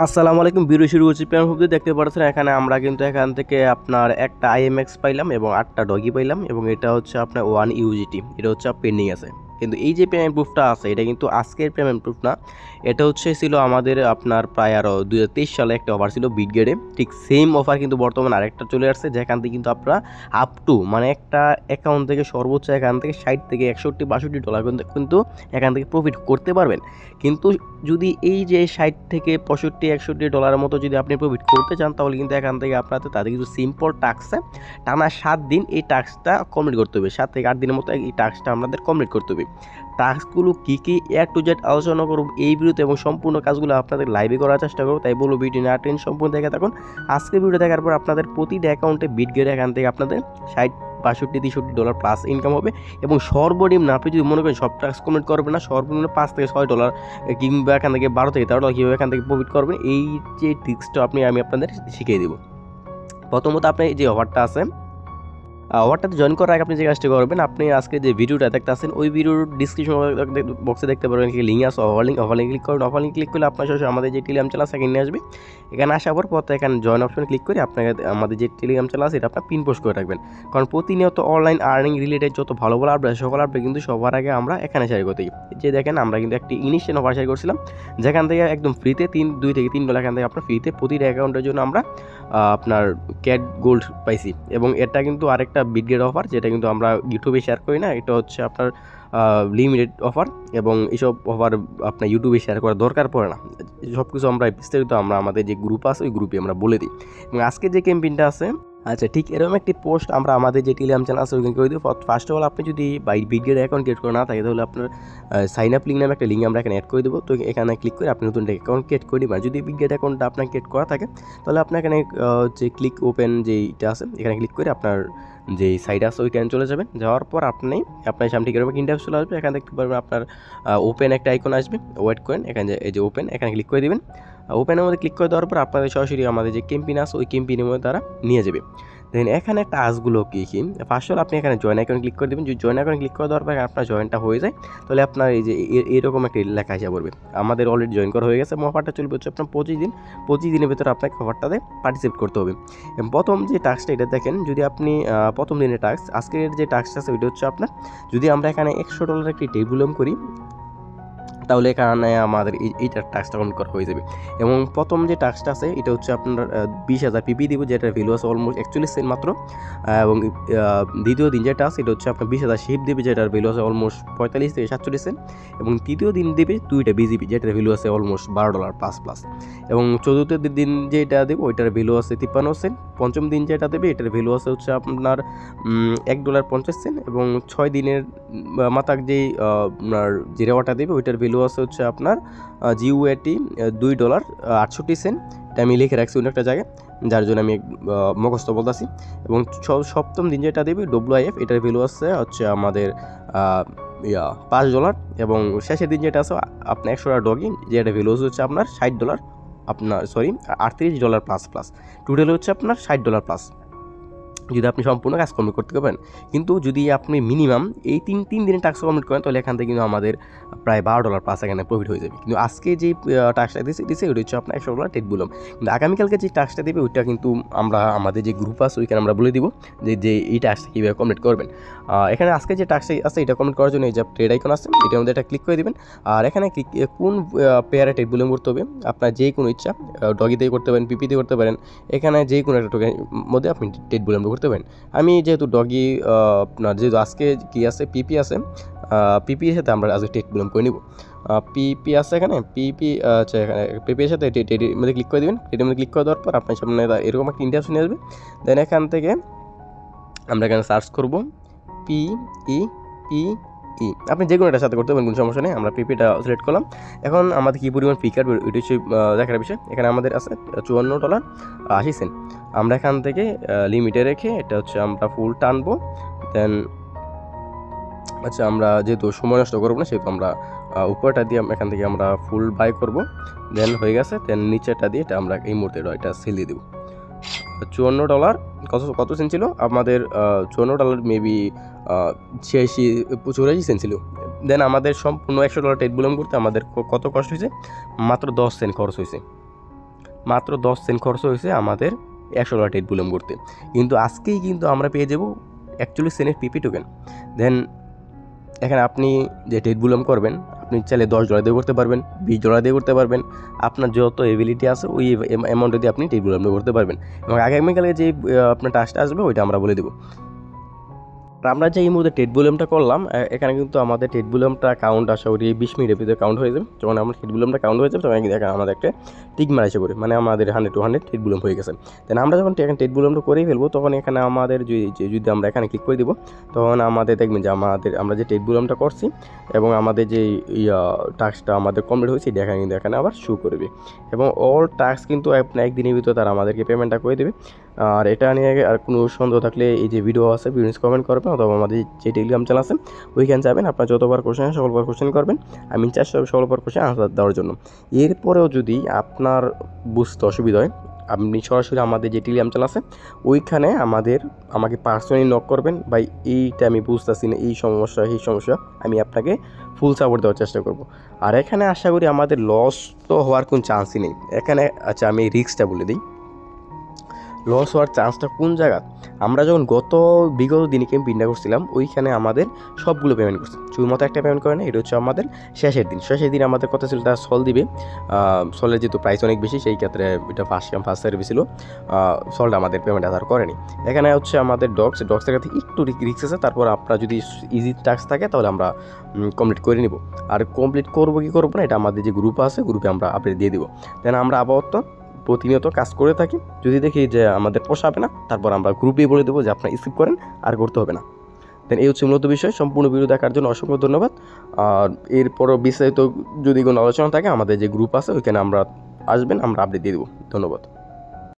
আসসালামু আলাইকুম। ভিডিও শুরু করছি। প্রেম হতে দেখতে পাচ্ছেন এখানে আমরা কিন্তু এখান থেকে আপনার একটা আইএমএক্স পাইলাম এবং 8টা ডগি পাইলাম এবং এটা হচ্ছে আপনার 1 ইউজিটি, এটা হচ্ছে পেন্ডিং আছে। কিন্তু এই যে পেমেন্ট প্রুফটা আছে এটা কিন্তু আজকের পেমেন্ট প্রুফ না, এটা হচ্ছে ছিল আমাদের আপনার প্রায় আরও 2023 সালে একটা অফার ছিল বিটগেটে। ঠিক সেম অফার কিন্তু বর্তমানে আরেকটা চলে আসছে, যেখান থেকে কিন্তু আপনারা আপ টু মানে একটা অ্যাকাউন্ট থেকে সর্বোচ্চ এখান থেকে 60 থেকে 61-62 ডলার কিন্তু এখান থেকে প্রফিট করতে পারবেন। কিন্তু যদি এই যে 60 থেকে 65-61 ডলারের মতো যদি আপনি প্রফিট করতে চান, তাহলে কিন্তু এখান থেকে আপনাদের তাদের কিছু সিম্পল টাস্কে টানা 7 দিন এই টাস্কটা কমপ্লিট করতে হবে। 7 থেকে 8 দিনের মতো এই টাস্কটা আপনাদের কমপ্লিট করতে হবে। টাস্কগুলো কী কী A to Z আলোচনা করব এই ভিডিওতে এবং সম্পূর্ণ কাজগুলো আপনাদের লাইভে করার চেষ্টা করব। তাই বলবো ভিডিও না টেন সম্পূর্ণ দেখে থাকুন। আজকে ভিডিও দেখার পর আপনাদের প্রতিটা অ্যাকাউন্টে বিটগেট এখান থেকে আপনাদের 60, 62, 63 ডলার প্লাস ইনকাম হবে এবং সর্বনিম্ন আপনি যদি মনে করেন সব টাস্ক কমপ্লিট করবেন না, সর্বনিম্ন 5 থেকে 6 ডলার কিংবা এখান থেকে 12 থেকে 13 ডলার কীভাবে এখান থেকে প্রফিট করবেন এই যে ট্রিক্সটা আমি আপনাদের শিখিয়ে দেবো। প্রথমত আপনি যে অফারটা আছে, অফারটাতে জয়েন করার আগে আপনি যে কাজটা করবেন, আপনি আজকে যে ভিডিওটা দেখতেছেন ওই ভিডিওর ডিসক্রিপশন বক্সে দেখতে পারবেন লিঙ্ক আছে, অফার লিঙ্ক ক্লিক করুন। অফার লিঙ্ক ক্লিক করলে আপনার সরাসরি আমাদের যে টেলিগ্রাম চ্যানেল সেখানে নিয়ে আসবে। এখানে আসার পর এখানে জয়েন অপশনে ক্লিক করে আপনাকে আমাদের যে টেলিগ্রাম চ্যানেল আছে এটা আপনার পিন পোস্ট করে রাখবেন, কারণ প্রতিনিয়ত অনলাইন আর্নিং রিলেটেড যত ভালো ভালো আপডেট সকল আপডেট কিন্তু সবার আগে আমরা এখানে শেয়ার করতে। যে দেখেন আমরা কিন্তু একটি ইনিশিয়াল অফার শেয়ার করছিলাম, যেখান থেকে একদম ফ্রিতে 2 থেকে 3 ডলার এখান থেকে আপনার ফ্রিতে প্রতিটা অ্যাকাউন্টের জন্য আমরা আপনার ক্যাট গোল্ড পাইছি। এবং এটা কিন্তু আরেকটা বিটগেট অফার, যেটা কিন্তু আমরা ইউটিউবে শেয়ার করি না, এটা হচ্ছে আপনার লিমিটেড অফার এবং এইসব অফার আপনার ইউটিউবে শেয়ার করার দরকার পড়ে না। সব কিছু আমরা বিস্তারিত আমরা আমাদের যে গ্রুপ আছে ওই গ্রুপে আমরা বলে দিই। এবং আজকে যে ক্যাম্পেইনটা আছে, আচ্ছা ঠিক এরকম একটি পোস্ট আমরা আমাদের যে টেলিগ্রাম চ্যানেল আছে ওইখানে করে দিই। ফার্স্ট অফ অল আপনি যদি বিটগেট অ্যাকাউন্ট ক্রিয়েট করে না থাকে, তাহলে আপনার সাইন আপ লিঙ্ক নামে একটা লিঙ্ক আমরা এখানে অ্যাড করে দেবো। তো এখানে ক্লিক করে আপনি নতুন অ্যাকাউন্ট ক্রিয়েট করে দিবেন। যদি বিটগেট অ্যাকাউন্টটা আপনার ক্রিয়েট করা থাকে, তাহলে আপনার এখানে যে ক্লিক ওপেন যেইটা আছে এখানে ক্লিক করে আপনার যে সাইট আছে ওইখানে চলে যাবেন। যাওয়ার পর আপনার সামনে ঠিক এরকম ইন্টারফেস চলে আসবে। এখানে দেখতে পারবেন আপনার ওপেন একটা আইকন আসবে, ওয়েট করেন। এখানে এই যে ওপেন, এখানে ক্লিক করে দেবেন। ওপেনের মধ্যে ক্লিক করে দেওয়ার পর আপনাদের সরাসরি আমাদের যে ক্যাম্পেইন আছে ওই ক্যাম্পেইনের মধ্যে তারা নিয়ে যাবে। দেন এখানে টাস্কগুলো কী কী, ফার্স্ট অল আপনি এখানে জয়েন আইকনে ক্লিক করে দেবেন। যদি জয়েন আইকনে ক্লিক করে দেওয়ার পর আপনার জয়েনটা হয়ে যায়, তাহলে আপনার এই যে এরকম একটা লেখা এসে পড়বে আমাদের অলরেডি জয়েন করা হয়ে গেছে। অফারটা চলবে হচ্ছে আপনার 25 দিন। 25 দিনের ভিতরে আপনাকে অফারটাতে পার্টিসিপেট করতে হবে। প্রথম যে টাস্কটা এটা দেখেন, যদি আপনি প্রথম দিনের টাস্ক, আজকের যে টাস্কটা আছে ওইটা হচ্ছে আপনার, যদি আমরা এখানে 100 ডলার একটি টেবিলম করি, তাহলে এখানে আমাদের এইটার টাস্কটা কমপ্লিট করা হয়ে যাবে। এবং প্রথম যে টাস্কটা আছে এটা হচ্ছে আপনার 20,000 পিপি দিব, যেটার ভ্যালু আছে অলমোস্ট 41 সেন্ট মাত্র। এবং দ্বিতীয় দিন যেটা আছে এটা হচ্ছে আপনার 20,000 শিপ দেবে, যেটার ভ্যালু আছে অলমোস্ট 45 থেকে 47 সেন্ট। এবং তৃতীয় দিন দেবে 2টা বিজিবি, যেটার ভ্যালু আছে অলমোস্ট 12 ডলার প্লাস। এবং চতুর্থ দিন যেটা দেবে ওইটার ভ্যালু আছে 53 সেন্ট। পঞ্চম দিন যেটা দেবে এটার ভ্যালু আছে হচ্ছে আপনার $1.50। এবং 6 দিনের মাথার যেই আপনার যে রেওয়াটা দেবে ওইটার ভ্যালু আছে হচ্ছে আপনার জিউএটি $2.68। এটা আমি লিখে রাখছি অন্য একটা জায়গায়, যার জন্য আমি মুখস্থ বলতেছি। এবং সপ্তম দিন যেটা দেবে WIF, এটার ভ্যালু আছে হচ্ছে আমাদের $5। এবং শেষের দিন যেটা আছে আপনার 100টা ডগি, যেটা ভ্যালু হচ্ছে আপনার $60, আপনার $38 প্লাস। টোটাল হচ্ছে আপনার $60 প্লাস, যদি আপনি সম্পূর্ণ কাজ কমপ্লিট করতে পারবেন। কিন্তু যদি আপনি মিনিমাম এই তিন দিনের টাস্ক কমপ্লিট করেন, তাহলে এখান থেকে কিন্তু আমাদের প্রায় $12 প্লাস এখানে প্রফিট হয়ে যাবে। কিন্তু আজকে যে টাস্কটা দিচ্ছে ওইটা হচ্ছে আপনার $100 টেট বললাম। কিন্তু আগামীকালকে যে টাস্কটা দেবে ওইটা কিন্তু আমরা আমাদের যে গ্রুপ আছে ওইখানে আমরা বলে দিব যে এই টাস্কটা কীভাবে কমপ্লিট করবেন। এখানে আজকে যে টাস্কটা আছে এটা কমপ্লিট করার জন্য এই যে ট্রেড আইকন আছে এটার মধ্যে এটা ক্লিক করে দেবেন। আর এখানে কোন পেয়ারে টেট বলে করতে হবে, আপনার যে কোনো ইচ্ছা ডগি দিয়ে করতে পারেন, পিপি দিয়ে করতে পারেন। এখানে যে কোনো একটা টোকেনের মধ্যে আপনি টেট বলে করতে পারেন। আমি যেহেতু ডগি আপনার যেহেতু আজকে কি আছে পিপি আছে, পিপির সাথে আমরা আজকে টেট বিলম্ব করে নিব। পিপি আছে এখানে পিপি, আচ্ছা এখানে পিপির সাথে টেটের মধ্যে ক্লিক করে দেবেন। টেটের মধ্যে ক্লিক করে দেওয়ার পর আপনার সামনে এরকম একটা ইন্টারফেস নিয়ে আসবে। দেন এখান থেকে আমরা এখানে সার্চ করব PEPE, আপনি যে কোনো এটার সাথে করতে পারেন, কোনো সমস্যা নেই। আমরা পিপিটা সিলেক্ট করলাম। এখন আমাদের কী পরিমাণ ফি কাটবে এটা হচ্ছে দেখার বিষয়। এখানে আমাদের আছে $54.80। আমরা এখান থেকে লিমিটে রেখে এটা হচ্ছে আমরা ফুল টানবো। দেন আচ্ছা আমরা যেহেতু সময় নষ্ট করবো না, সেহেতু আমরা উপরটা দিয়ে এখান থেকে আমরা ফুল বাই করব। দেন হয়ে গেছে। দেন নিচেটা দিয়ে এটা আমরা এই মুহূর্তে এটা সেল দিয়ে দেবো। $54 কত সেন্ট ছিল আমাদের, $54 মেবি 84 সেন্ট ছিল। দেন আমাদের সম্পূর্ণ $100 টেট বুলাম করতে আমাদের কত কষ্ট হয়েছে, মাত্র 10 সেন্ট খরচ হয়েছে। মাত্র 10 সেন্ট খরচ হয়েছে আমাদের $100 টেট বুলাম করতে। কিন্তু আজকেই কিন্তু আমরা পেয়ে যাব 41 সেন্টের পিপি টোকেন। দেন এখানে আপনি যে টেট বুলাম করবেন, আপনি চাইলে $10 দিয়ে করতে পারবেন, $20 দিয়ে করতে পারবেন। আপনার যত এবিলিটি আছে ওই অ্যামাউন্টে দিয়ে আপনি টেট বুলামটা করতে পারবেন। এবং আগামীকালে যে আপনার টাস্কটা আসবে ওইটা আমরা বলে দেবো। আর আমরা যে এই মুহূর্তে টেট বুলামটা করলাম, এখানে কিন্তু আমাদের টেট বুলামটা কাউন্ট আশা করি 20 মিনিটের ভিতরে কাউন্ট হয়ে যাবে। যখন আমরা টেট বুলামটা কাউন্ট হয়ে যাবে তখন কিন্তু এখানে আমাদের একটা টিক মারা এসে করে, মানে আমাদের 100 to 100 টেট বুলাম হয়ে গেছে। দেন আমরা যখন টেট বুলামটা করেই ফেলবো তখন এখানে আমাদের যদি আমরা এখানে ক্লিক করে দিব তখন আমাদের দেখবেন যে আমরা যে টেট বুলামটা করছি এবং আমাদের যে টাস্কটা আমাদের কমপ্লিট হয়েছে এটা কিন্তু এখানে আবার শো করবে। এবং অল টাস্ক কিন্তু একদিনের ভিতরে তারা আমাদেরকে পেমেন্টটা করে দেবে। আর এটা নিয়ে আর কোনো সন্দেহ থাকলে এই যে ভিডিও আছে ভিডিও কমেন্ট করবেন, অথবা আমাদের যে টেলিগ্রাম চ্যানেল আছে ওইখানে যাবেন। আপনার যতবার কোশ্চেন সকলবার কোশ্চেন করবেন, আমি চেষ্টা করব সকলবার কোশ্চেন আনসার দেওয়ার জন্য। এরপরেও যদি আপনার বুঝতে অসুবিধা হয় আপনি সরাসরি আমাদের যে টেলিগ্রাম চ্যানেল আছে ওইখানে আমাকে পার্সোনালি নক করবেন, ভাই এইটা আমি বুঝতেছি না, এই সমস্যা আমি আপনাকে ফুল সাপোর্ট দেওয়ার চেষ্টা করব। আর এখানে আশা করি আমাদের লস তো হওয়ার কোনো চান্সই নেই এখানে। আচ্ছা আমি রিস্কটা বলে দিই, লস হওয়ার চান্সটা কোন জায়গা। আমরা যখন বিগত দিনে বিন্ডা করছিলাম ওইখানে আমাদের সবগুলো পেমেন্ট করছে, শুধুমাত্র একটা পেমেন্ট করে না, এটা হচ্ছে আমাদের শেষের দিন আমাদের কথা ছিল তারা সল দিবে। সলের যেহেতু প্রাইস অনেক বেশি সেই ক্ষেত্রে এটা ফার্স্ট সার্ভিস ছিল, সলটা আমাদের পেমেন্ট আদার করেনি। এখানে হচ্ছে আমাদের ডগসের কাছে একটু রিস্ক আছে। তারপর আপনার যদি ইজি টাস্ক থাকে তাহলে আমরা কমপ্লিট করে নিব। আর কমপ্লিট করবো কি করবো না এটা আমাদের যে গ্রুপ আছে গ্রুপে আমরা আপডেট দিয়ে দিব। দেন আমরা আপাতত প্রতিনিয়ত কাজ করে থাকি, যদি দেখি যে আমাদের পোষাবে না তারপর আমরা গ্রুপে বলে দেবো যে আপনারা স্কিপ করেন আর করতে হবে না। দেন এই হচ্ছে মূলত বিষয়। সম্পূর্ণ ভিডিও দেখার জন্য অসংখ্য ধন্যবাদ। আর এরপরও বিস্তারিত যদি কোনো আলোচনা থাকে আমাদের যে গ্রুপ আছে ওইখানে আমরা আসবেন, আমরা আপডেট দিয়ে দেবো। ধন্যবাদ।